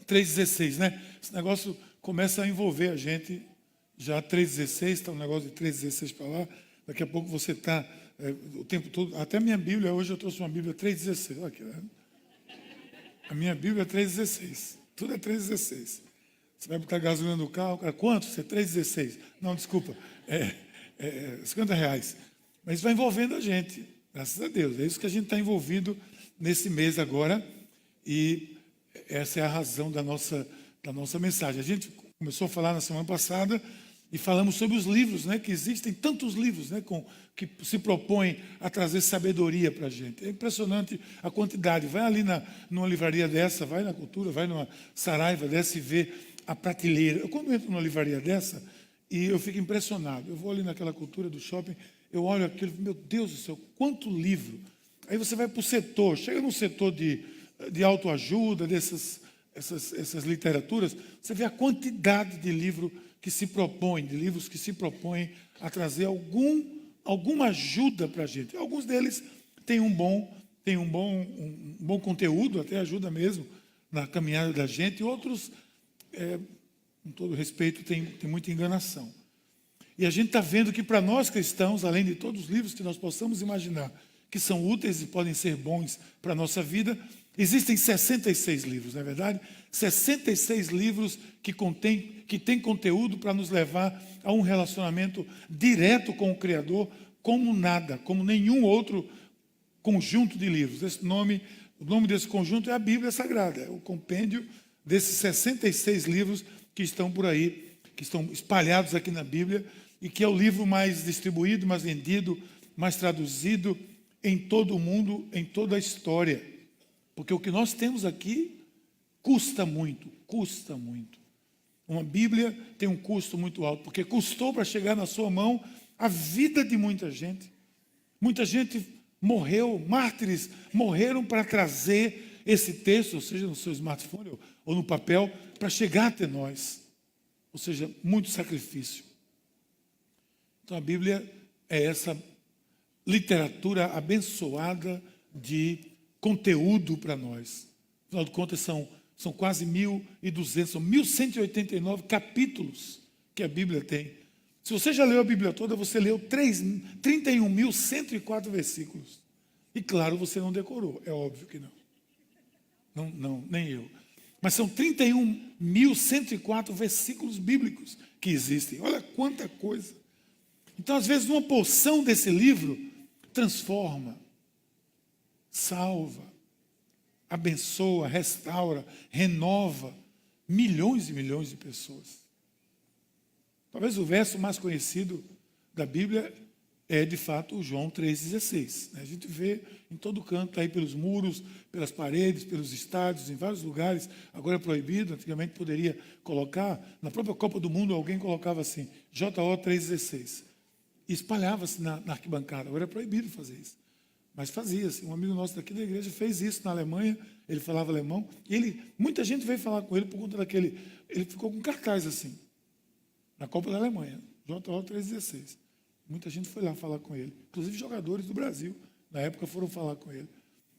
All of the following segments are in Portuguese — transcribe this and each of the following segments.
3,16, né? Esse negócio começa a envolver a gente. Já 3,16, está um negócio de 3,16 para lá. Daqui a pouco você está o tempo todo. Até a minha Bíblia, hoje eu trouxe uma Bíblia 3,16. Olha aqui, né? A minha Bíblia é 3,16. Tudo é 3,16. Você vai botar gasolina no carro, cara, quanto? Você é 3,16. Não, desculpa, R$50. Mas vai envolvendo a gente, graças a Deus. É isso que a gente está envolvido nesse mês agora. E essa é a razão da nossa mensagem. A gente começou a falar na semana passada e falamos sobre os livros, né? Que existem tantos livros, né? Que se propõem a trazer sabedoria para a gente. É impressionante a quantidade. Vai ali numa livraria dessa, vai na Cultura, vai numa Saraiva dessa e vê a prateleira. Eu, quando entro numa livraria dessa, e eu fico impressionado. Eu vou ali naquela Cultura do shopping, eu olho aquilo, meu Deus do céu, quanto livro. Aí você vai para o setor, chega no setor de autoajuda, essas literaturas, você vê a quantidade de livros que se propõem a trazer alguma ajuda para a gente. Alguns deles têm um bom conteúdo, até ajuda mesmo na caminhada da gente, e outros, com todo respeito, tem muita enganação. E a gente está vendo que para nós cristãos, além de todos os livros que nós possamos imaginar, que são úteis e podem ser bons para a nossa vida, existem 66 livros, não é verdade? 66 livros que têm conteúdo para nos levar a um relacionamento direto com o Criador, como nenhum outro conjunto de livros. O nome desse conjunto é a Bíblia Sagrada, é o compêndio desses 66 livros que estão por aí, que estão espalhados aqui na Bíblia, e que é o livro mais distribuído, mais vendido, mais traduzido em todo o mundo, em toda a história. Porque o que nós temos aqui custa muito, custa muito. Uma Bíblia tem um custo muito alto, porque custou para chegar na sua mão a vida de muita gente. Muita gente morreu, mártires morreram para trazer esse texto, ou seja, no seu smartphone ou no papel, para chegar até nós. Ou seja, muito sacrifício. Então a Bíblia é essa literatura abençoada de conteúdo para nós. Afinal de contas, são quase 1.200, são 1.189 capítulos que a Bíblia tem. Se você já leu a Bíblia toda, você leu 31.104 versículos. E claro, você não decorou, é óbvio que não. Não, nem eu. Mas são 31.104 versículos bíblicos que existem. Olha quanta coisa. Então, às vezes, uma porção desse livro transforma, salva, abençoa, restaura, renova milhões e milhões de pessoas. Talvez o verso mais conhecido da Bíblia é, de fato, o João 3,16. A gente vê em todo canto, aí pelos muros, pelas paredes, pelos estádios, em vários lugares. Agora é proibido, antigamente poderia colocar. Na própria Copa do Mundo, alguém colocava assim, JO 3,16. E espalhava-se na arquibancada. Agora é proibido fazer isso. Mas fazia-se. Um amigo nosso daqui da igreja fez isso na Alemanha. Ele falava alemão. E muita gente veio falar com ele por conta daquele... Ele ficou com cartaz assim, na Copa da Alemanha, JO 3,16. Muita gente foi lá falar com ele. Inclusive jogadores do Brasil, na época, foram falar com ele.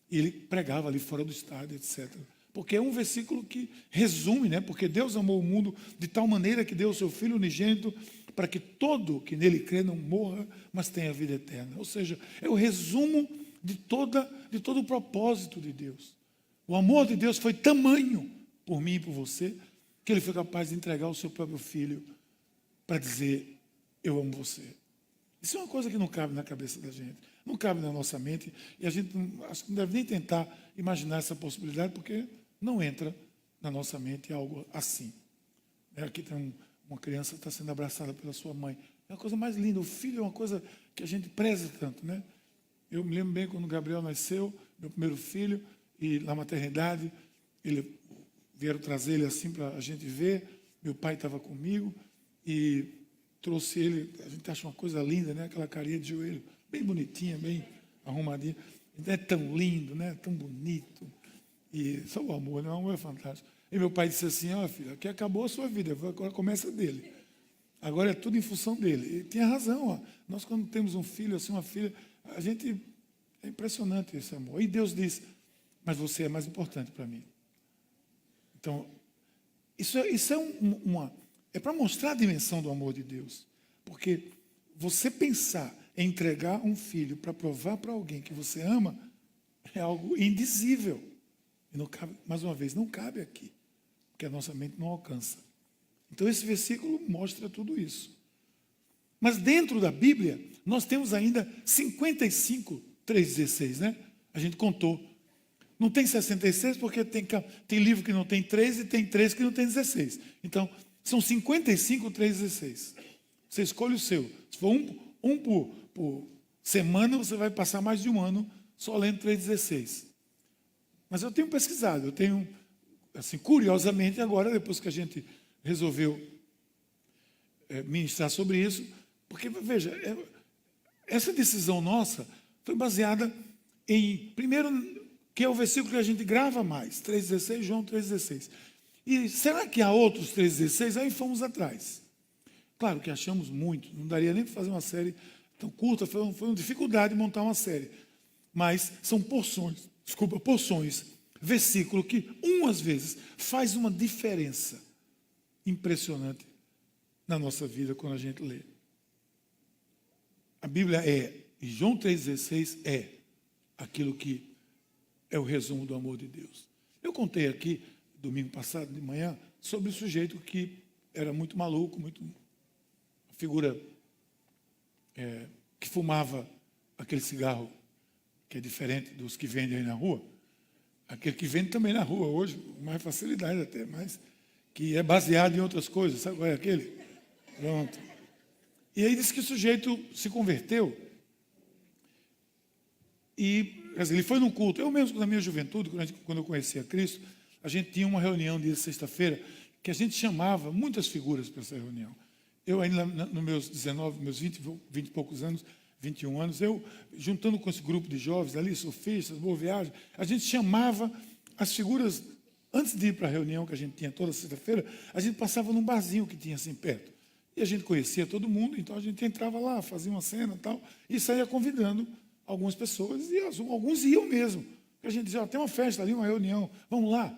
E ele pregava ali fora do estádio, etc. Porque é um versículo que resume, né? Porque Deus amou o mundo de tal maneira que deu o seu Filho unigênito para que todo que nele crê não morra, mas tenha vida eterna. Ou seja, é o resumo de todo o propósito de Deus. O amor de Deus foi tamanho por mim e por você, que ele foi capaz de entregar o seu próprio Filho para dizer, eu amo você. Isso é uma coisa que não cabe na cabeça da gente, não cabe na nossa mente, e a gente acho que não deve nem tentar imaginar essa possibilidade, porque não entra na nossa mente algo assim. Aqui tem uma criança que está sendo abraçada pela sua mãe. É uma coisa mais linda. O filho é uma coisa que a gente preza tanto, né? Eu me lembro bem quando o Gabriel nasceu, meu primeiro filho, e na maternidade, vieram trazer ele assim para a gente ver. Meu pai estava comigo e trouxe ele. A gente acha uma coisa linda, né? Aquela carinha de joelho, bem bonitinha, bem arrumadinha. É tão lindo, né? Tão bonito. E só o amor, né? O amor é fantástico. E meu pai disse assim, filho, aqui acabou a sua vida, agora começa dele. Agora é tudo em função dele. E tinha razão, Nós quando temos um filho, assim, uma filha, a gente, é impressionante esse amor. E Deus diz, mas você é mais importante para mim. Então, Isso é é para mostrar a dimensão do amor de Deus. Porque você pensar em entregar um filho para provar para alguém que você ama é algo indizível. E não cabe, mais uma vez, não cabe aqui, porque a nossa mente não alcança. Então esse versículo mostra tudo isso. Mas dentro da Bíblia, nós temos ainda 55, 3,16, né? A gente contou. Não tem 66 porque tem livro que não tem 3 e tem 3 que não tem 16. Então, são 55, 3,16. Você escolhe o seu. Se for um por semana, você vai passar mais de um ano só lendo 3,16. Mas eu tenho pesquisado, eu tenho, assim, curiosamente, agora, depois que a gente resolveu ministrar sobre isso, porque, veja, essa decisão nossa foi baseada em, primeiro, que é o versículo que a gente grava mais, 3,16, João 3,16. E será que há outros 3,16? Aí fomos atrás. Claro que achamos muito, não daria nem para fazer uma série tão curta, foi uma dificuldade montar uma série. Mas são porções, versículo que, umas vezes, faz uma diferença impressionante na nossa vida quando a gente lê. A Bíblia e João 3,16 é aquilo que é o resumo do amor de Deus. Eu contei aqui, domingo passado, de manhã, sobre o sujeito que era muito maluco, uma figura que fumava aquele cigarro que é diferente dos que vendem aí na rua. Aquele que vende também na rua hoje, com mais facilidade até, mas que é baseado em outras coisas. Sabe qual é aquele? Pronto. E aí disse que o sujeito se converteu e ele foi num culto. Eu mesmo, na minha juventude, quando eu conhecia Cristo, a gente tinha uma reunião dia de sexta-feira que a gente chamava muitas figuras para essa reunião. Eu ainda, nos meus 19, meus 20 e poucos anos, 21 anos, eu, juntando com esse grupo de jovens ali, sofistas, boa viagem, a gente chamava as figuras, antes de ir para a reunião que a gente tinha toda sexta-feira, a gente passava num barzinho que tinha assim perto. E a gente conhecia todo mundo, então a gente entrava lá, fazia uma cena e tal, e saía convidando algumas pessoas, e alguns iam mesmo. A gente dizia, tem uma festa ali, uma reunião, vamos lá.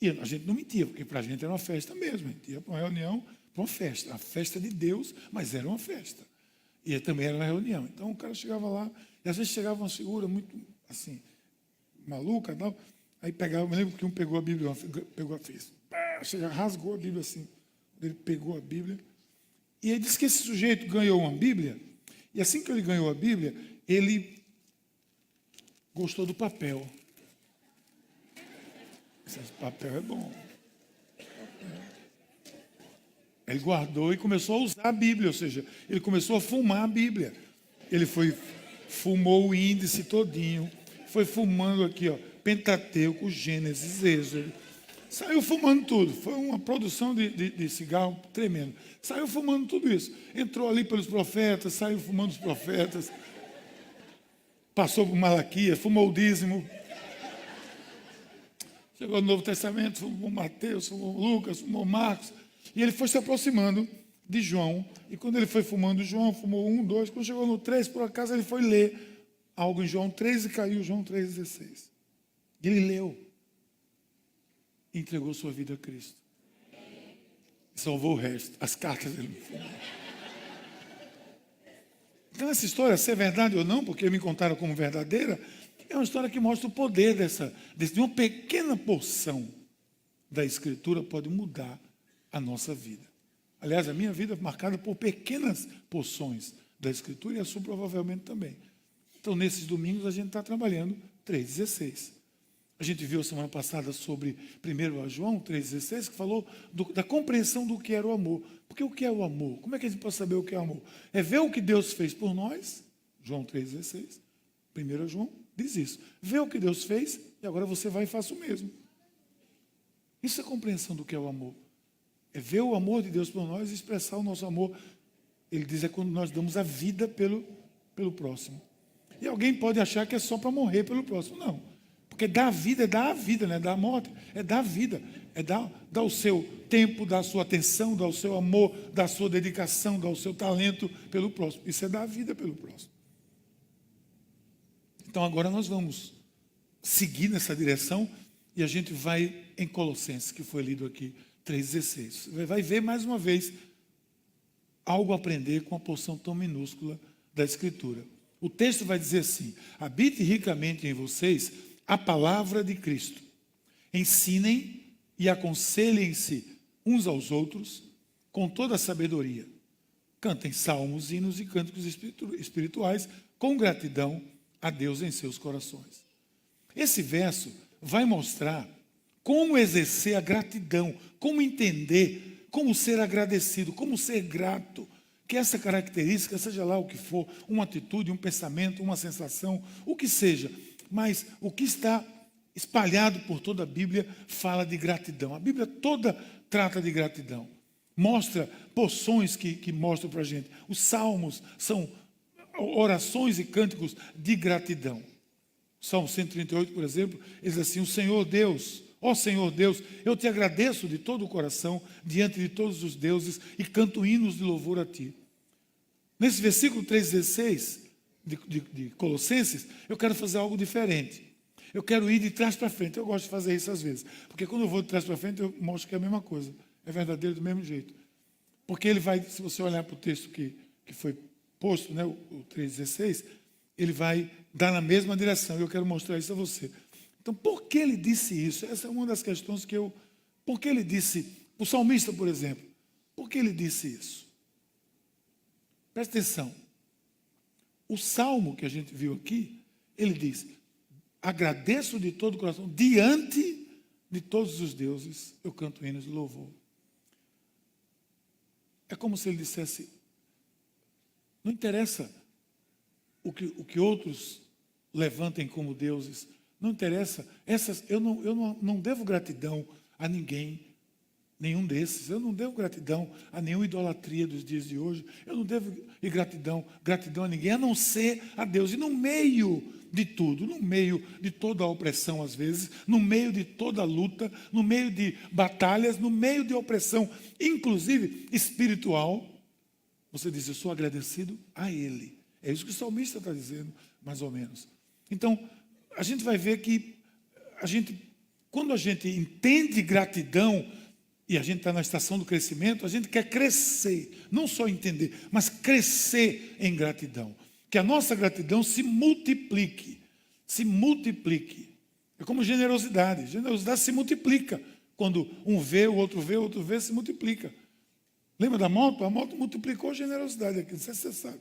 E a gente não mentia, porque para a gente era uma festa mesmo. A gente ia para uma reunião, para uma festa. A festa de Deus, mas era uma festa. E também era uma reunião. Então o cara chegava lá, e às vezes chegava uma figura muito, assim, maluca e tal. Aí pegava, me lembro que um pegou a Bíblia, fez, rasgou a Bíblia assim. Ele pegou a Bíblia. E ele disse que esse sujeito ganhou uma Bíblia, e assim que ele ganhou a Bíblia, ele gostou do papel. Esse papel é bom. Ele guardou e começou a usar a Bíblia, ou seja, ele começou a fumar a Bíblia. Ele fumou o índice todinho, foi fumando aqui, ó, Pentateuco, Gênesis, Êxodo. Saiu fumando tudo. Foi uma produção de cigarro tremendo. Saiu fumando tudo isso. Entrou ali pelos profetas, saiu fumando os profetas. Passou por Malaquias, fumou o dízimo. Chegou no Novo Testamento, fumou Mateus, fumou Lucas, fumou Marcos. E ele foi se aproximando de João. E quando ele foi fumando João, fumou 1, 2. Quando chegou no 3, por acaso, ele foi ler algo em João 3 e caiu João 3,16. E ele leu. E entregou sua vida a Cristo. E salvou o resto. As cartas dele não foram. Então essa história, se é verdade ou não, porque me contaram como verdadeira, é uma história que mostra o poder de uma pequena porção da Escritura pode mudar a nossa vida. Aliás, a minha vida é marcada por pequenas porções da Escritura e a sua provavelmente também. Então, nesses domingos, a gente está trabalhando 3,16. A gente viu semana passada sobre 1 João 3,16, que falou da compreensão do que era o amor. Porque o que é o amor? Como é que a gente pode saber o que é o amor? É ver o que Deus fez por nós, João 3,16. 1 João diz isso. Vê o que Deus fez e agora você vai e faça o mesmo. Isso é a compreensão do que é o amor. É ver o amor de Deus por nós e expressar o nosso amor. Ele diz, é quando nós damos a vida pelo próximo. E alguém pode achar que é só para morrer pelo próximo. Não. Porque dar a vida é dar a vida, não é dar a morte. É dar a vida. É dar o seu tempo, dar a sua atenção, dar o seu amor, dar a sua dedicação, dar o seu talento pelo próximo. Isso é dar a vida pelo próximo. Então agora nós vamos seguir nessa direção e a gente vai em Colossenses, que foi lido aqui 3,16. Você vai ver mais uma vez algo a aprender com uma porção tão minúscula da Escritura. O texto vai dizer assim: habite ricamente em vocês a palavra de Cristo. Ensinem e aconselhem-se uns aos outros com toda a sabedoria. Cantem salmos, hinos e cânticos espirituais com gratidão a Deus em seus corações. Esse verso vai mostrar como exercer a gratidão, como entender, como ser agradecido, como ser grato. Que essa característica, seja lá o que for, uma atitude, um pensamento, uma sensação, o que seja, mas o que está espalhado por toda a Bíblia fala de gratidão. A Bíblia toda trata de gratidão. Mostra porções que mostram para a gente. Os salmos são orações e cânticos de gratidão. O Salmo 138, por exemplo, diz assim: o Senhor Deus, ó Senhor Deus, eu te agradeço de todo o coração diante de todos os deuses e canto hinos de louvor a ti. Nesse versículo 3,16 de Colossenses, eu quero fazer algo diferente. Eu quero ir de trás para frente. Eu gosto de fazer isso às vezes, porque quando eu vou de trás para frente, eu mostro que é a mesma coisa. É verdadeiro do mesmo jeito. Porque ele vai, se você olhar para o texto que foi posto, né, o 3,16, ele vai dar na mesma direção. E eu quero mostrar isso a você. Então, por que ele disse isso? Essa é uma das questões que eu... Por que ele disse... O salmista, por exemplo, por que ele disse isso? Presta atenção. O salmo que a gente viu aqui, ele diz: agradeço de todo o coração, diante de todos os deuses, eu canto hinos de louvor. É como se ele dissesse: não interessa o que outros levantem como deuses, não interessa, eu não devo gratidão a ninguém, nenhum desses. Eu não devo gratidão a nenhuma idolatria dos dias de hoje. Eu não devo gratidão a ninguém, a não ser a Deus. E no meio de tudo, no meio de toda a opressão às vezes, no meio de toda a luta, no meio de batalhas, no meio de opressão, inclusive espiritual, você diz: eu sou agradecido a Ele. É isso que o salmista está dizendo, mais ou menos. Então, a gente vai ver que quando a gente entende gratidão, e a gente está na estação do crescimento, a gente quer crescer, não só entender, mas crescer em gratidão. Que a nossa gratidão se multiplique. Se multiplique. É como generosidade. Generosidade se multiplica. Quando um vê, o outro vê, se multiplica. Lembra da moto? A moto multiplicou a generosidade aqui, não sei se você sabe.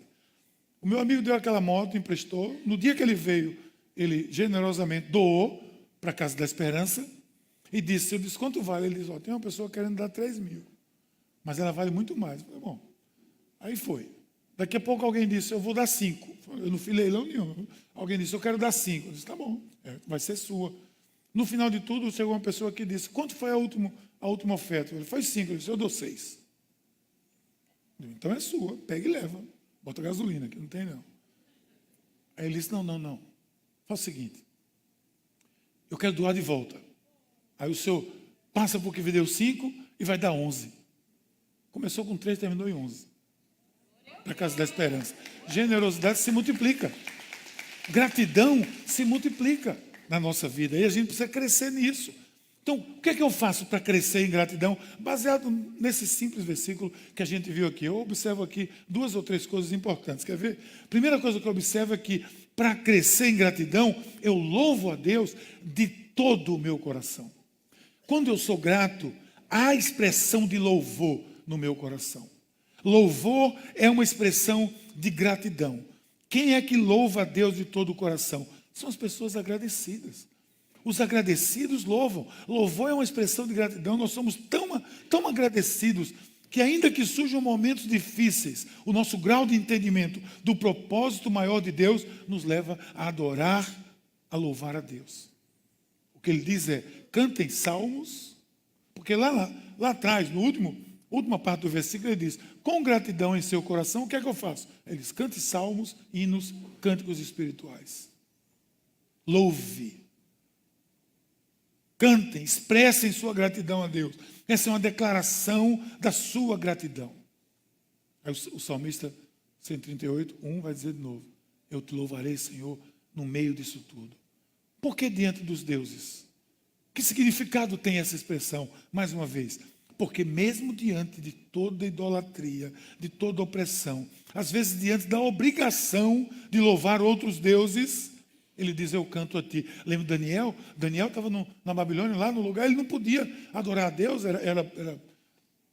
O meu amigo deu aquela moto, emprestou. No dia que ele veio, ele generosamente doou para a Casa da Esperança. E disse: eu disse, quanto vale? Ele disse: ó, tem uma pessoa querendo dar 3 mil, mas ela vale muito mais. Eu falei: bom. Aí foi. Daqui a pouco alguém disse: eu vou dar 5. Eu não fiz leilão nenhum. Alguém disse: eu quero dar 5. Eu disse: tá bom, vai ser sua. No final de tudo, chegou uma pessoa que disse: quanto foi a última oferta? Ele: foi 5. Eu disse: eu dou 6. Então é sua, pega e leva. Bota gasolina, que não tem não. Aí ele disse: não. Faz o seguinte, eu quero doar de volta. Aí o senhor passa porque vendeu 5 e vai dar 11. Começou com 3, terminou em 11. Para a Casa da Esperança. Generosidade se multiplica. Gratidão se multiplica na nossa vida. E a gente precisa crescer nisso. Então, o que é que eu faço para crescer em gratidão? Baseado nesse simples versículo que a gente viu aqui. Eu observo aqui 2 ou 3 coisas importantes. Quer ver? Primeira coisa que eu observo é que, para crescer em gratidão, eu louvo a Deus de todo o meu coração. Quando eu sou grato, há expressão de louvor no meu coração. Louvor é uma expressão de gratidão. Quem é que louva a Deus de todo o coração? São as pessoas agradecidas. Os agradecidos louvam. Louvor é uma expressão de gratidão. Nós somos tão agradecidos que, ainda que surjam momentos difíceis, o nosso grau de entendimento do propósito maior de Deus nos leva a adorar, a louvar a Deus. O que ele diz é: cantem salmos, porque lá atrás, no última parte do versículo, ele diz: com gratidão em seu coração, o que é que eu faço? Ele diz: cante salmos, hinos, cânticos espirituais. Louve. Cantem, expressem sua gratidão a Deus. Essa é uma declaração da sua gratidão. Aí o salmista 138, 1 vai dizer de novo: eu te louvarei, Senhor, no meio disso tudo. Por que diante dos deuses? Que significado tem essa expressão? Mais uma vez, Porque mesmo diante de toda idolatria, de toda opressão, às vezes diante da obrigação de louvar outros deuses, ele diz, eu canto a ti. Lembra de Daniel? Daniel estava na Babilônia, lá no lugar, ele não podia adorar a Deus, era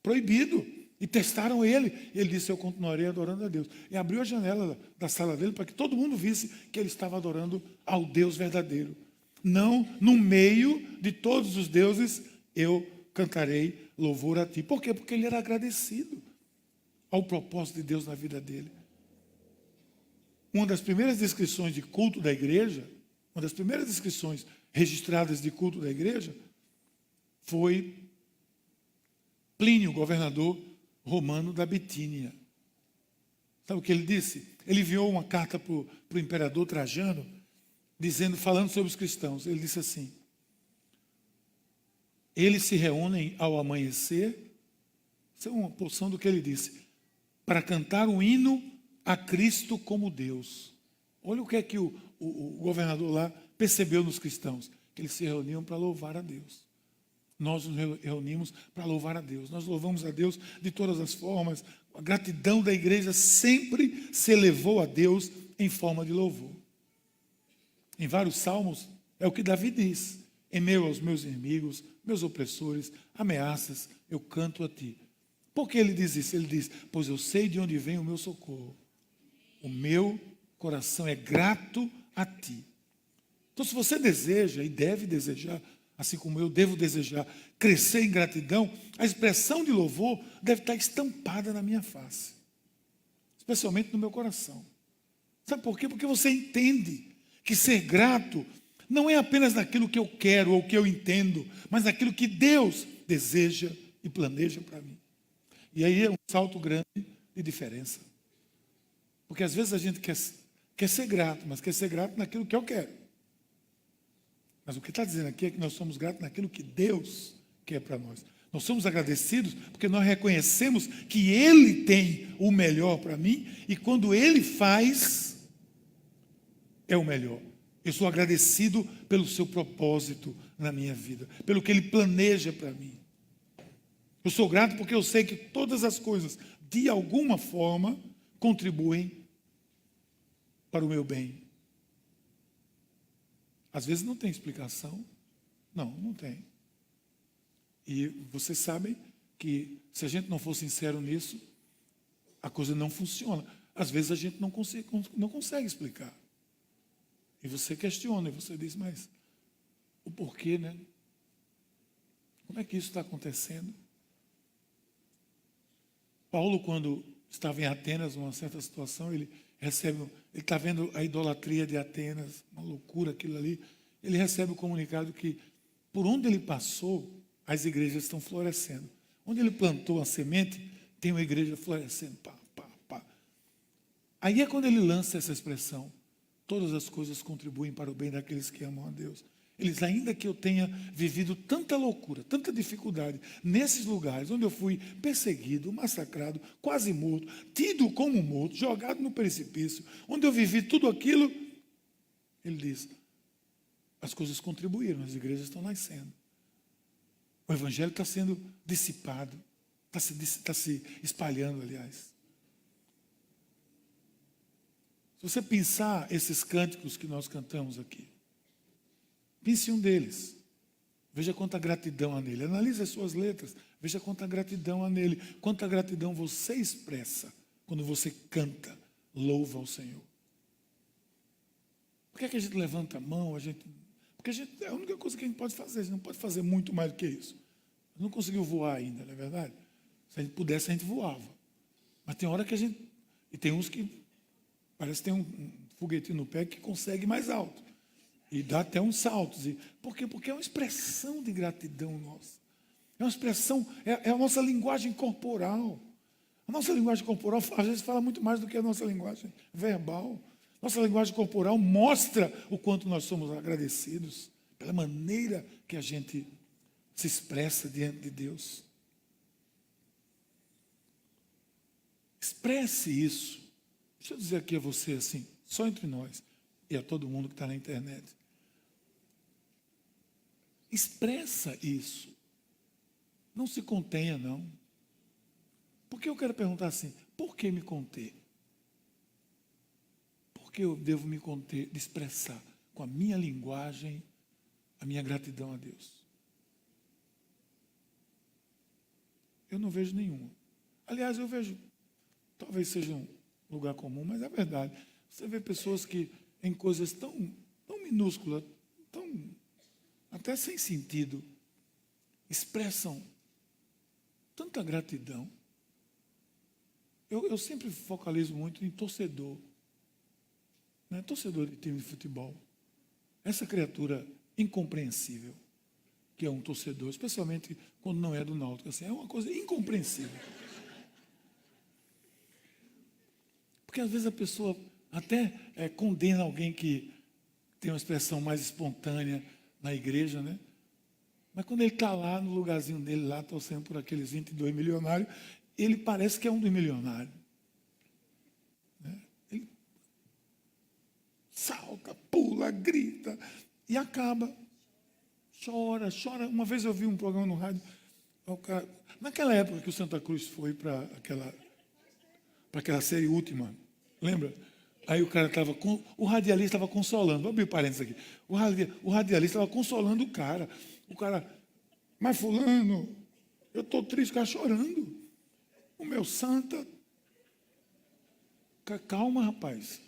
proibido. E testaram ele. Ele disse, eu continuarei adorando a Deus. E abriu a janela da sala dele para que todo mundo visse que ele estava adorando ao Deus verdadeiro. Não, no meio de todos os deuses, eu cantarei louvor a ti. Por quê? Porque ele era agradecido ao propósito de Deus na vida dele. Uma das primeiras descrições de culto da igreja, uma das primeiras descrições registradas de culto da igreja, foi Plínio, governador romano da Bitínia. Sabe o que ele disse? Ele enviou uma carta para o imperador Trajano, falando sobre os cristãos. Ele disse assim, eles se reúnem ao amanhecer, isso é uma porção do que ele disse, para cantar um hino a Cristo como Deus. Olha o que é que o governador lá percebeu nos cristãos, que eles se reuniam para louvar a Deus. Nós nos reunimos para louvar a Deus. Nós louvamos a Deus de todas as formas. A gratidão da igreja sempre se elevou a Deus em forma de louvor. Em vários salmos, é o que Davi diz. Em meio aos meus inimigos, meus opressores, ameaças, eu canto a ti. Por que ele diz isso? Ele diz, pois eu sei de onde vem o meu socorro. O meu coração é grato a ti. Então, se você deseja, e deve desejar, assim como eu devo desejar, crescer em gratidão, a expressão de louvor deve estar estampada na minha face. Especialmente no meu coração. Sabe por quê? Porque você entende que ser grato não é apenas naquilo que eu quero ou que eu entendo, mas naquilo que Deus deseja e planeja para mim. E aí é um salto grande de diferença. Porque às vezes a gente quer ser grato, mas quer ser grato naquilo que eu quero. Mas o que está dizendo aqui é que nós somos gratos naquilo que Deus quer para nós. Nós somos agradecidos porque nós reconhecemos que Ele tem o melhor para mim e quando Ele faz, é o melhor. Eu sou agradecido pelo seu propósito na minha vida, pelo que Ele planeja para mim. Eu sou grato porque eu sei que todas as coisas, de alguma forma, contribuem para o meu bem. Às vezes não tem explicação. Não tem. E vocês sabem que se a gente não for sincero nisso, a coisa não funciona. Às vezes a gente não consegue explicar. E você questiona, e você diz, mas o porquê, né? Como é que isso está acontecendo? Paulo, quando estava em Atenas, numa certa situação, ele está vendo a idolatria de Atenas, uma loucura aquilo ali. Ele recebe o comunicado que, por onde ele passou, as igrejas estão florescendo. Onde ele plantou a semente, tem uma igreja florescendo. Pá, pá, pá. Aí é quando ele lança essa expressão, todas as coisas contribuem para o bem daqueles que amam a Deus. Eles, ainda que eu tenha vivido tanta loucura, tanta dificuldade, nesses lugares onde eu fui perseguido, massacrado, quase morto, tido como morto, jogado no precipício, onde eu vivi tudo aquilo, ele diz, as coisas contribuíram, as igrejas estão nascendo. O evangelho está sendo dissipado, está se espalhando, aliás. Se você pensar esses cânticos que nós cantamos aqui, pense em um deles. Veja quanta gratidão há nele. Analise as suas letras. Veja quanta gratidão há nele. Quanta gratidão você expressa quando você canta, louva ao Senhor. Por que é que a gente levanta a mão? Porque é a única coisa que a gente pode fazer. A gente não pode fazer muito mais do que isso. Não conseguiu voar ainda, não é verdade? Se a gente pudesse, a gente voava. Mas tem hora que a gente... E tem uns que... Parece que tem um foguetinho no pé que consegue mais alto. E dá até uns saltos. Por quê? Porque é uma expressão de gratidão nossa. É uma expressão, é a nossa linguagem corporal. A nossa linguagem corporal, às vezes, fala muito mais do que a nossa linguagem verbal. Nossa linguagem corporal mostra o quanto nós somos agradecidos pela maneira que a gente se expressa diante de Deus. Expresse isso. Deixa eu dizer aqui a você, assim, só entre nós e a todo mundo que está na internet. Expressa isso. Não se contenha, não. Porque eu quero perguntar assim, por que me conter? Por que eu devo me conter de expressar com a minha linguagem a minha gratidão a Deus? Eu não vejo nenhuma. Aliás, eu vejo, talvez seja um lugar comum, mas é verdade. Você vê pessoas que em coisas tão minúsculas, tão até sem sentido, expressam tanta gratidão. Eu sempre focalizo muito em torcedor. Né? Torcedor de time de futebol. Essa criatura incompreensível, que é um torcedor, especialmente quando não é do Náutico, assim, é uma coisa incompreensível. Porque às vezes a pessoa até condena alguém que tem uma expressão mais espontânea na igreja, né? Mas quando ele está lá no lugarzinho dele, lá torcendo por aqueles 22 milionários, ele parece que é um dos milionários. Né? Ele salta, pula, grita e acaba. Chora. Uma vez eu vi um programa no rádio, naquela época que o Santa Cruz foi para aquela série última, lembra? Aí o cara estava, o radialista estava consolando, vou abrir parênteses aqui, o radialista estava consolando o cara, mas fulano, eu estou triste, o cara chorando, o meu Santa, calma rapaz,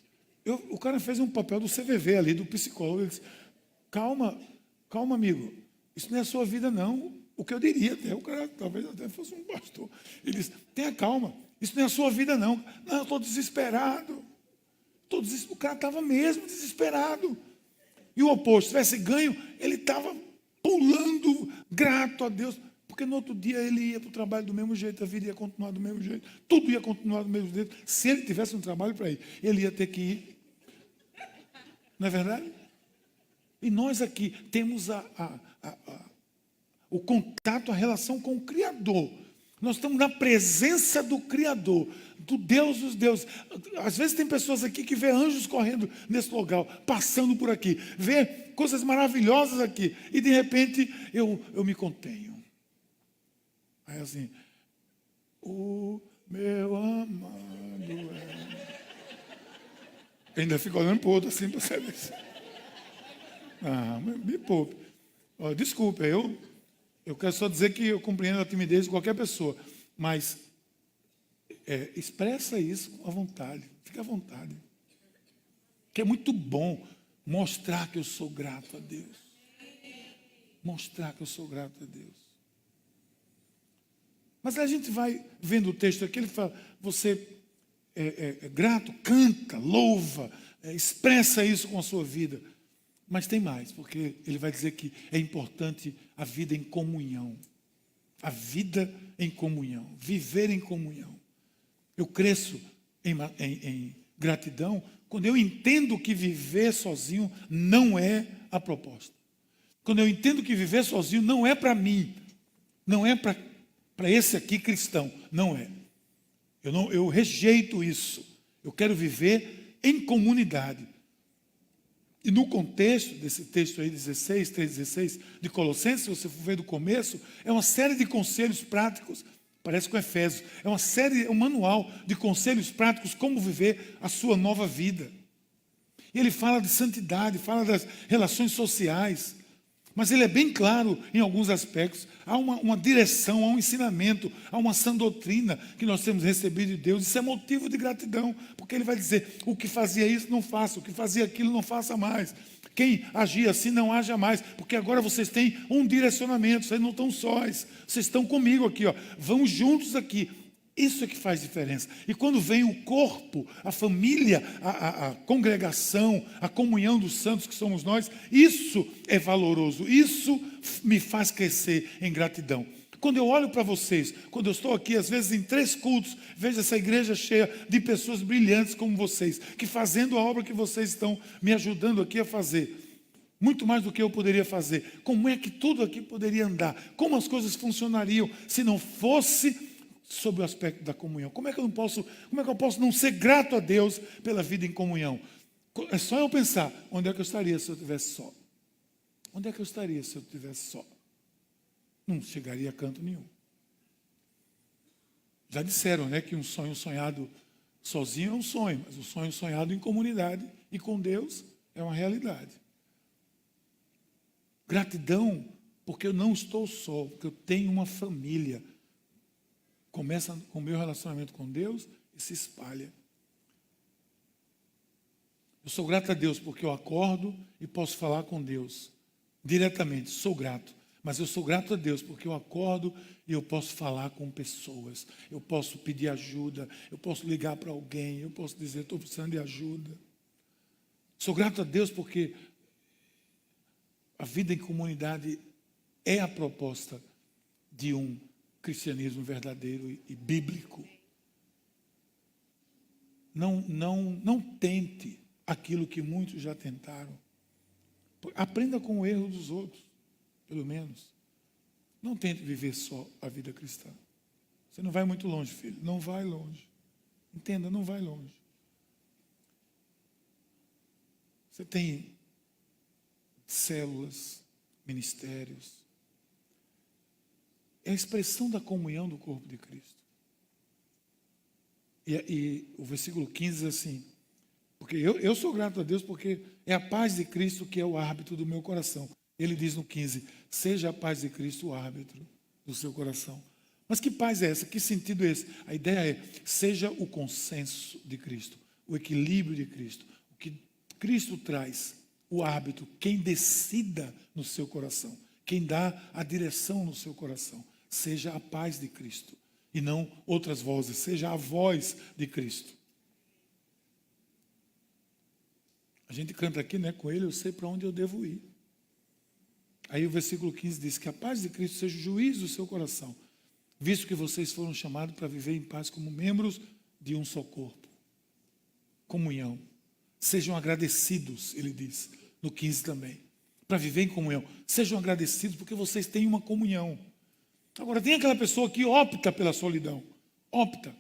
o cara fez um papel do CVV ali, do psicólogo, ele disse, calma amigo, isso não é a sua vida não, o que eu diria até, o cara talvez até fosse um pastor, ele disse, tenha calma, isso não é a sua vida não, eu estou desesperado, o cara estava mesmo desesperado. E o oposto, se tivesse ganho, ele estava pulando, grato a Deus. Porque no outro dia ele ia para o trabalho do mesmo jeito, a vida ia continuar do mesmo jeito, tudo ia continuar do mesmo jeito. Se ele tivesse um trabalho para ir, ele ia ter que ir. Não é verdade? E nós aqui temos o contato, a relação com o Criador. Nós estamos na presença do Criador, do Deus dos deuses. Às vezes tem pessoas aqui que vê anjos correndo nesse lugar, passando por aqui, vê coisas maravilhosas aqui, e de repente eu me contenho. Aí assim, o meu amado ainda fica olhando para o outro assim, para saber se... me poupe. Desculpa, eu quero só dizer que eu compreendo a timidez de qualquer pessoa, mas expressa isso à vontade, fica à vontade. Que é muito bom mostrar que eu sou grato a Deus. Mostrar que eu sou grato a Deus. Mas a gente vai vendo o texto aqui, ele fala, você é grato, canta, louva, expressa isso com a sua vida. Mas tem mais, porque ele vai dizer que é importante a vida em comunhão. A vida em comunhão, viver em comunhão. Eu cresço em gratidão quando eu entendo que viver sozinho não é a proposta. Quando eu entendo que viver sozinho não é para mim, não é para esse aqui cristão, não é. Eu rejeito isso. Eu quero viver em comunidade. E no contexto desse texto aí, 3:16 de Colossenses, se você for ver do começo, é uma série de conselhos práticos, parece com Efésios, um manual de conselhos práticos, como viver a sua nova vida. E ele fala de santidade, fala das relações sociais, mas ele é bem claro em alguns aspectos. Há uma direção, há um ensinamento, há uma sã doutrina que nós temos recebido de Deus. Isso é motivo de gratidão, porque ele vai dizer, o que fazia isso não faça, o que fazia aquilo não faça mais. Quem agia assim não haja mais, porque agora vocês têm um direcionamento, vocês não estão sós, vocês estão comigo aqui, vamos juntos aqui. Isso é que faz diferença. E quando vem o corpo, a família, a congregação, a comunhão dos santos que somos nós, isso é valoroso, isso me faz crescer em gratidão. Quando eu olho para vocês, quando eu estou aqui, às vezes em 3 cultos, vejo essa igreja cheia de pessoas brilhantes como vocês, que fazendo a obra que vocês estão me ajudando aqui a fazer, muito mais do que eu poderia fazer. Como é que tudo aqui poderia andar? Como as coisas funcionariam se não fosse sobre o aspecto da comunhão? Como é que eu posso não ser grato a Deus pela vida em comunhão? É só eu pensar, onde é que eu estaria se eu estivesse só? Onde é que eu estaria se eu estivesse só? não chegaria a canto nenhum. Já disseram, né, que um sonho sonhado sozinho é um sonho, mas o sonho sonhado em comunidade e com Deus é uma realidade. Gratidão, porque eu não estou só, porque eu tenho uma família. Começa com o meu relacionamento com Deus e se espalha. Eu sou grato a Deus porque eu acordo e posso falar com Deus diretamente. Sou grato. Mas eu sou grato a Deus porque eu acordo e eu posso falar com pessoas. Eu posso pedir ajuda. Eu posso ligar para alguém. Eu posso dizer, estou precisando de ajuda. Sou grato a Deus porque a vida em comunidade é a proposta de um cristianismo verdadeiro e bíblico. Não tente aquilo que muitos já tentaram. Aprenda com o erro dos outros, pelo menos. Não tente viver só a vida cristã. Você não vai muito longe, filho. Não vai longe. Entenda, não vai longe. Você tem células, ministérios. É a expressão da comunhão do corpo de Cristo. E o versículo 15 diz assim, porque eu sou grato a Deus porque é a paz de Cristo que é o árbitro do meu coração. Ele diz no 15, seja a paz de Cristo o árbitro do seu coração. Mas que paz é essa? Que sentido é esse? A ideia é, seja o consenso de Cristo, o equilíbrio de Cristo, o que Cristo traz, o árbitro, quem decida no seu coração, quem dá a direção no seu coração, seja a paz de Cristo e não outras vozes, seja a voz de Cristo. A gente canta aqui, né, com ele, eu sei para onde eu devo ir. Aí o versículo 15 diz que a paz de Cristo seja o juízo do seu coração, visto que vocês foram chamados para viver em paz como membros de um só corpo. Comunhão. Sejam agradecidos, ele diz, no 15 também, para viver em comunhão. Sejam agradecidos porque vocês têm uma comunhão. Agora, tem aquela pessoa que opta pela solidão. Opta.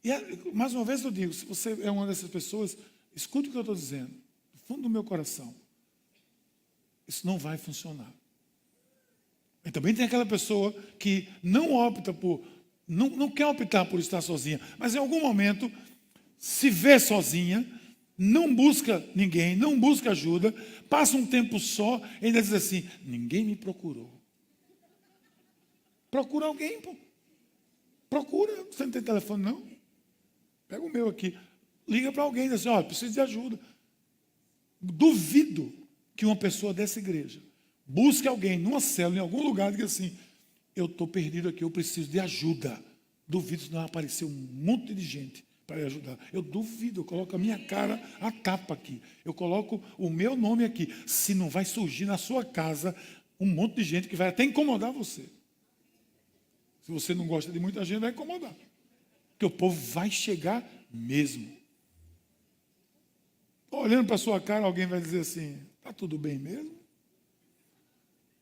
E, mais uma vez eu digo, se você é uma dessas pessoas, escute o que eu estou dizendo, do fundo do meu coração. Isso não vai funcionar. E também tem aquela pessoa que não opta por, não quer optar por estar sozinha, mas em algum momento se vê sozinha, não busca ninguém, não busca ajuda, passa um tempo só e ainda diz assim, ninguém me procurou. Procura alguém, pô. Procura, você não tem telefone não? Pega o meu aqui, liga para alguém e diz assim, ó, preciso de ajuda. Duvido que uma pessoa dessa igreja busque alguém numa célula, em algum lugar, e diga assim, eu estou perdido aqui, eu preciso de ajuda. Duvido se não aparecer um monte de gente para lhe ajudar. Eu duvido, eu coloco a minha cara a tapa aqui. Eu coloco o meu nome aqui. Se não vai surgir na sua casa um monte de gente que vai até incomodar você. Se você não gosta de muita gente, vai incomodar. Porque o povo vai chegar mesmo. Olhando para a sua cara, alguém vai dizer assim, está tudo bem mesmo?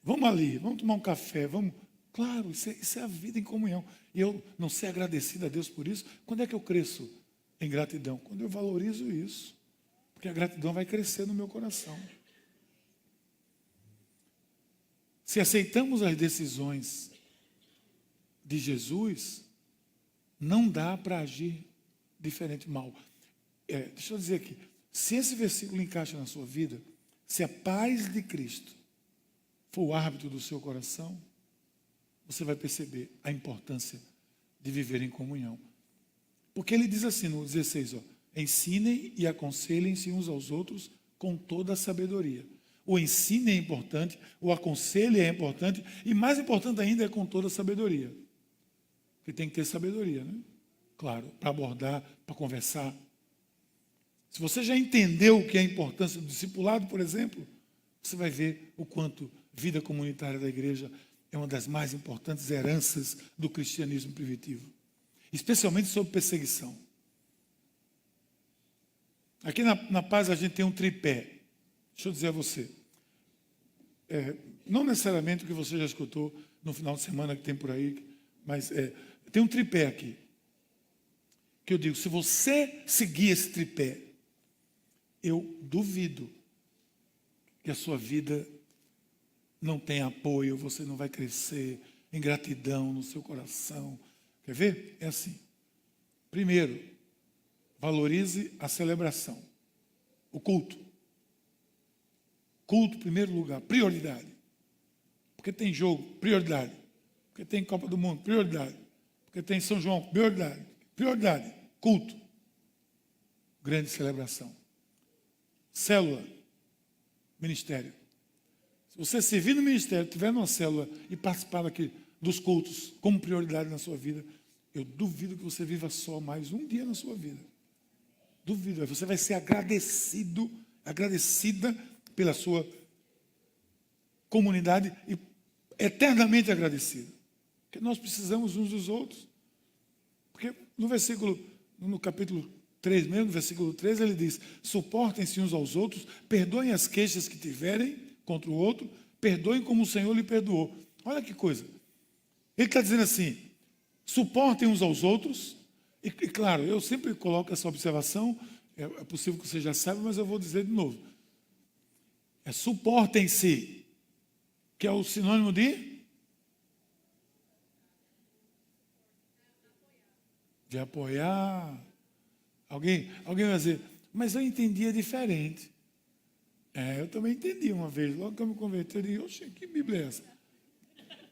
Vamos ali, vamos tomar um café, vamos... Claro, isso é a vida em comunhão. E eu não ser agradecido a Deus por isso. Quando é que eu cresço em gratidão? Quando eu valorizo isso. Porque a gratidão vai crescer no meu coração. Se aceitamos as decisões de Jesus, não dá para agir diferente, mal. Deixa eu dizer aqui, se esse versículo encaixa na sua vida, se a paz de Cristo for o árbitro do seu coração, você vai perceber a importância de viver em comunhão. Porque ele diz assim no 16, ó, ensinem e aconselhem-se uns aos outros com toda a sabedoria. O ensino é importante, o aconselho é importante, e mais importante ainda é com toda a sabedoria. Porque tem que ter sabedoria, né? Claro, para abordar, para conversar. Se você já entendeu o que é a importância do discipulado, por exemplo, você vai ver o quanto vida comunitária da igreja é uma das mais importantes heranças do cristianismo primitivo. Especialmente sobre perseguição. Aqui na Paz a gente tem um tripé. Deixa eu dizer a você. Não necessariamente o que você já escutou no final de semana que tem por aí, mas tem um tripé aqui. Que eu digo, se você seguir esse tripé, eu duvido que a sua vida não tem apoio, você não vai crescer. Ingratidão no seu coração. Quer ver? É assim. Primeiro, valorize a celebração. O culto. Culto, em primeiro lugar, prioridade. Porque tem jogo, prioridade. Porque tem Copa do Mundo, prioridade. Porque tem São João, prioridade. Prioridade, culto. Grande celebração. Célula, ministério. Se você servir no ministério, estiver numa célula e participar aqui dos cultos como prioridade na sua vida, eu duvido que você viva só mais um dia na sua vida. Duvido. Você vai ser agradecido, agradecida pela sua comunidade e eternamente agradecida. Porque nós precisamos uns dos outros. Porque no capítulo 3 mesmo, no versículo 3, ele diz: suportem-se uns aos outros, perdoem as queixas que tiverem contra o outro, perdoem como o Senhor lhe perdoou. Olha que coisa. Ele está dizendo assim: suportem uns aos outros. E claro, eu sempre coloco essa observação, é possível que você já saiba, mas eu vou dizer de novo. Suportem-se, que é o sinônimo de apoiar. Alguém vai dizer, mas eu entendia diferente. Eu também entendi uma vez. Logo que eu me converti, eu disse, oxe, que Bíblia é essa?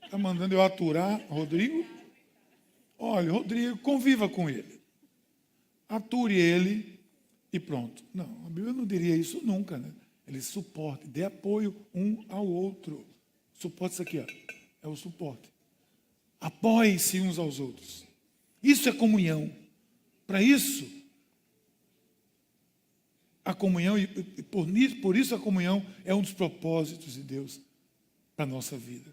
Está mandando eu aturar Rodrigo? Olha, Rodrigo, conviva com ele. Ature ele e pronto. Não, a Bíblia não diria isso nunca, né? Ele suporte, dê apoio um ao outro. Suporte, isso aqui, ó, é o suporte. Apoiem-se uns aos outros. Isso é comunhão. Para isso, a comunhão, e por isso a comunhão é um dos propósitos de Deus para a nossa vida.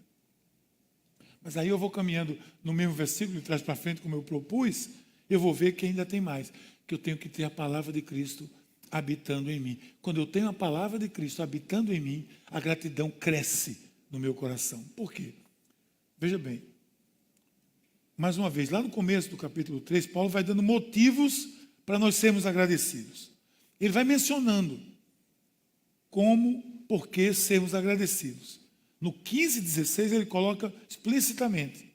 Mas aí eu vou caminhando no mesmo versículo, de trás para frente, como eu propus, eu vou ver que ainda tem mais, que eu tenho que ter a palavra de Cristo habitando em mim. Quando eu tenho a palavra de Cristo habitando em mim, a gratidão cresce no meu coração. Por quê? Veja bem, mais uma vez, lá no começo do capítulo 3, Paulo vai dando motivos para nós sermos agradecidos. Ele vai mencionando como, por que sermos agradecidos. No 15:16 ele coloca explicitamente.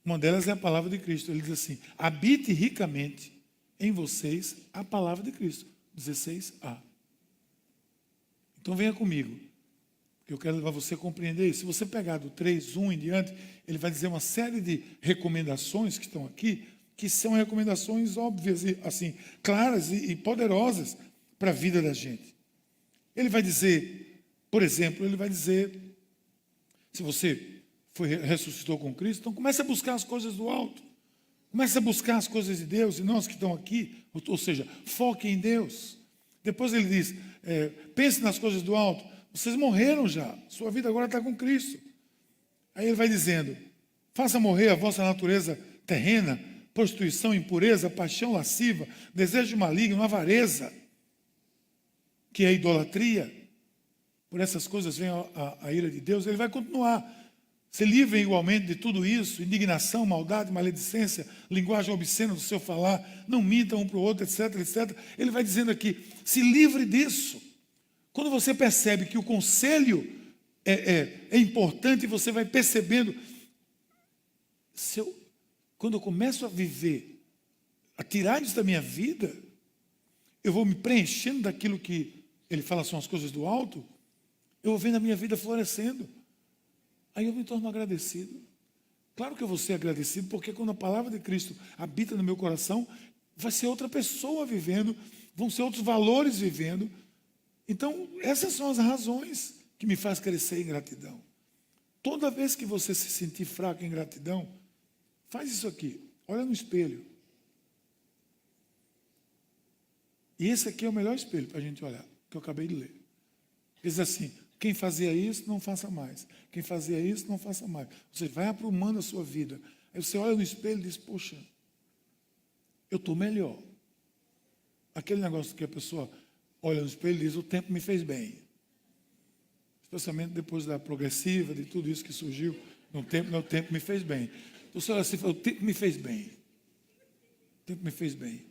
Uma delas é a palavra de Cristo. Ele diz assim: habite ricamente em vocês a palavra de Cristo. 16a. Então venha comigo, que eu quero levar você a compreender isso. Se você pegar do 3:1 em diante, ele vai dizer uma série de recomendações que estão aqui, que são recomendações óbvias, e, assim, claras e poderosas para a vida da gente. Ele vai dizer, por exemplo, ele vai dizer, se você ressuscitou com Cristo, então comece a buscar as coisas do alto. Comece a buscar as coisas de Deus, e nós que estão aqui, ou seja, foque em Deus. Depois ele diz, pense nas coisas do alto. Vocês morreram já, sua vida agora está com Cristo. Aí ele vai dizendo, faça morrer a vossa natureza terrena, prostituição, impureza, paixão lasciva, desejo maligno, avareza, que é a idolatria. Por essas coisas vem a ira de Deus. Ele vai continuar. Se livrem igualmente de tudo isso, indignação, maldade, maledicência, linguagem obscena do seu falar, não mintam um para o outro, etc, etc. Ele vai dizendo aqui, se livre disso. Quando você percebe que o conselho é importante, você vai percebendo, quando eu começo a viver, a tirar isso da minha vida, eu vou me preenchendo daquilo que ele fala são as coisas do alto, eu vou vendo a minha vida florescendo. Aí eu me torno agradecido. Claro que eu vou ser agradecido, porque quando a palavra de Cristo habita no meu coração, vai ser outra pessoa vivendo, vão ser outros valores vivendo. Então, essas são as razões que me faz crescer em gratidão. Toda vez que você se sentir fraco em gratidão, faz isso aqui, olha no espelho. E esse aqui é o melhor espelho para a gente olhar, que eu acabei de ler. Diz assim, quem fazia isso, não faça mais. Quem fazia isso, não faça mais. Você vai aprumando a sua vida. Aí você olha no espelho e diz, poxa, eu estou melhor. Aquele negócio que a pessoa olha no espelho e diz, o tempo me fez bem. Especialmente depois da progressiva, de tudo isso que surgiu no tempo, meu tempo me fez bem. Então você olha assim e fala, o tempo me fez bem. O tempo me fez bem.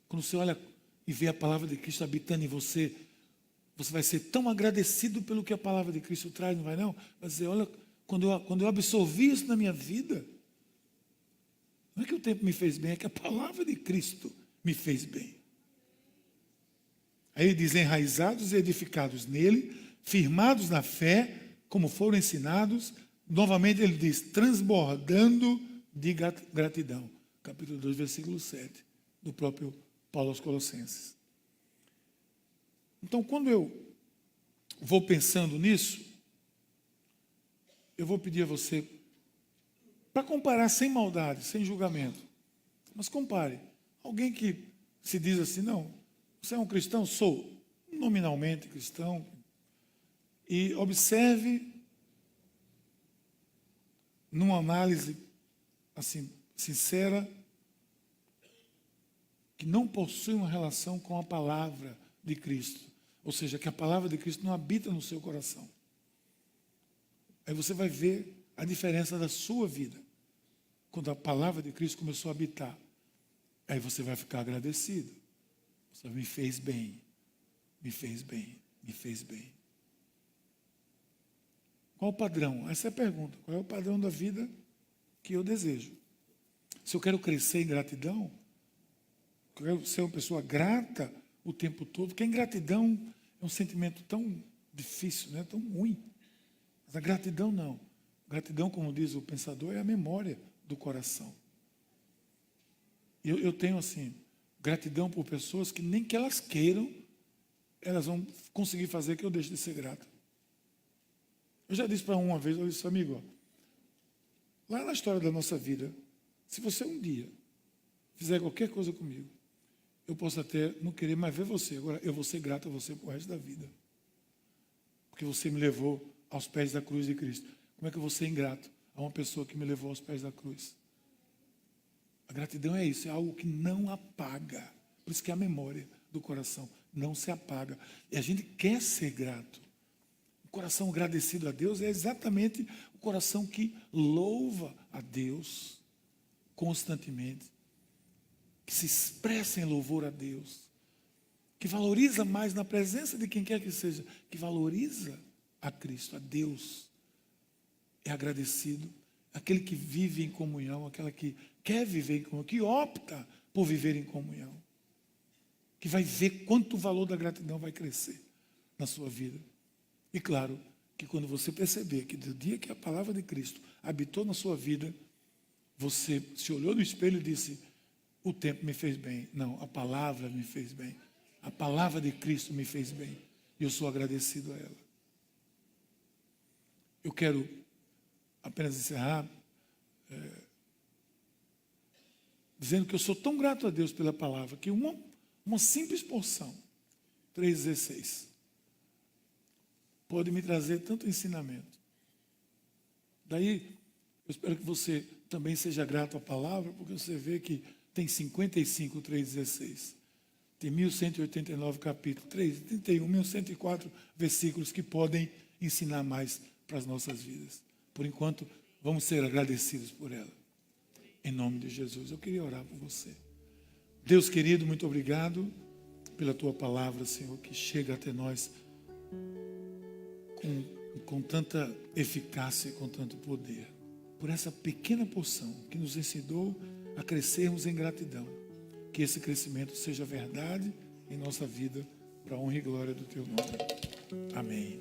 Quando você olha e vê a palavra de Cristo habitando em você, Você vai ser tão agradecido pelo que a palavra de Cristo traz, não vai não? Vai dizer, olha, quando eu absorvi isso na minha vida, não é que o tempo me fez bem, é que a palavra de Cristo me fez bem. Aí ele diz, enraizados e edificados nele, firmados na fé, como foram ensinados. Novamente ele diz, transbordando de gratidão. Capítulo 2, versículo 7, do próprio Paulo aos Colossenses. Então, quando eu vou pensando nisso, eu vou pedir a você, para comparar sem maldade, sem julgamento, mas compare. Alguém que se diz assim, não, você é um cristão? Sou nominalmente cristão. E observe, numa análise assim, sincera, que não possui uma relação com a palavra de Cristo. Ou seja, que a palavra de Cristo não habita no seu coração. Aí você vai ver a diferença da sua vida. Quando a palavra de Cristo começou a habitar. Aí você vai ficar agradecido. Você me fez bem, me fez bem, me fez bem. Qual o padrão? Essa é a pergunta. Qual é o padrão da vida que eu desejo? Se eu quero crescer em gratidão, eu quero ser uma pessoa grata o tempo todo, porque a ingratidão é um sentimento tão difícil, né? Tão ruim. Mas a gratidão não. Gratidão, como diz o pensador, é a memória do coração. Eu tenho assim, gratidão por pessoas que nem que elas queiram, elas vão conseguir fazer que eu deixe de ser grato. Eu já disse para uma vez, eu disse, amigo, ó, lá na história da nossa vida, se você um dia fizer qualquer coisa comigo, eu posso até não querer mais ver você. Agora, eu vou ser grato a você pro resto da vida. Porque você me levou aos pés da cruz de Cristo. Como é que eu vou ser ingrato a uma pessoa que me levou aos pés da cruz? A gratidão é isso, é algo que não apaga. Por isso que a memória do coração não se apaga. E a gente quer ser grato. O coração agradecido a Deus é exatamente o coração que louva a Deus constantemente, que se expressa em louvor a Deus, que valoriza mais na presença de quem quer que seja, que valoriza a Cristo, a Deus. É agradecido, aquele que vive em comunhão, aquela que quer viver em comunhão, que opta por viver em comunhão, que vai ver quanto o valor da gratidão vai crescer na sua vida. E claro, que quando você perceber que do dia que a palavra de Cristo habitou na sua vida, você se olhou no espelho e disse, o tempo me fez bem. Não, a palavra me fez bem. A palavra de Cristo me fez bem. E eu sou agradecido a ela. Eu quero apenas encerrar dizendo que eu sou tão grato a Deus pela palavra que uma simples porção, 3,16, pode me trazer tanto ensinamento. Daí, eu espero que você também seja grato à palavra, porque você vê que tem 55, 3,16. Tem 1189 capítulos, 31, 1104 versículos que podem ensinar mais para as nossas vidas. Por enquanto, vamos ser agradecidos por ela. Em nome de Jesus, eu queria orar por você. Deus querido, muito obrigado pela tua palavra, Senhor, que chega até nós com tanta eficácia e com tanto poder. Por essa pequena porção que nos ensinou a crescermos em gratidão. Que esse crescimento seja verdade em nossa vida, para a honra e glória do teu nome. Amém.